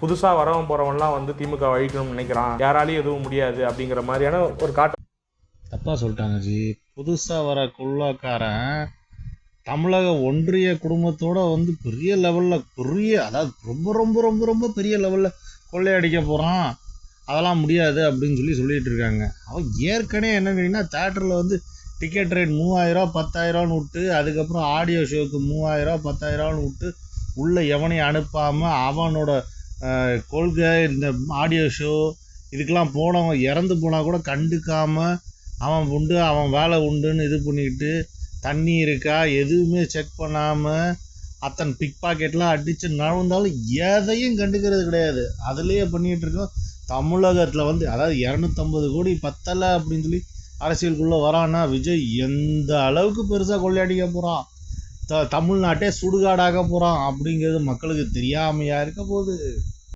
புதுசாக வரவன் போகிறவன்லாம் வந்து திமுக அழிக்கணும்னு நினைக்கிறான், யாராலையும் எதுவும் முடியாது அப்படிங்கிற மாதிரியான ஒரு தப்பாக சொல்லிட்டாங்க ஜி. புதுசாக வர கொள்ளாக்காரன் தமிழக ஒன்றிய குடும்பத்தோட வந்து பெரிய லெவலில் அதாவது ரொம்ப ரொம்ப ரொம்ப ரொம்ப பெரிய லெவலில் கொள்ளையடிக்க போகிறான், அதெல்லாம் முடியாது அப்படின்னு சொல்லிட்டு இருக்காங்க. அவன் ஏற்கனவே என்ன கேட்டிங்கன்னா தேட்டரில் வந்து டிக்கெட் ரேட் 3000 10,000 விட்டு, அதுக்கப்புறம் ஆடியோ ஷோவுக்கு 3000 10,000 விட்டு உள்ளே எவனையும் அனுப்பாமல் அவனோட கொள்கை இந்த ஆடியோ ஷோ இதுக்கெல்லாம் போனவன் இறந்து போனால் கூட கண்டுக்காமல் அவன் உண்டு அவன் வேலை உண்டுன்னு இது பண்ணிக்கிட்டு தண்ணி இருக்கா எதுவுமே செக் பண்ணாமல் அத்தனை பிக் பாக்கெட்லாம் அடித்து நடந்தாலும் எதையும் கண்டுக்கிறது கிடையாது. அதுலேயே பண்ணிகிட்டு இருக்கோம். தமிழகத்தில் வந்து அதாவது 250 கோடி பத்தலை அப்படின்னு சொல்லி அரசியலுக்குள்ளே வரான்னா விஜய் எந்த அளவுக்கு பெருசாக கொள்ளையடிக்க போகிறான், தமிழ்நாட்டே சுடுகாடாக போகிறான் அப்படிங்கிறது மக்களுக்கு தெரியாமையா இருக்க போகுது.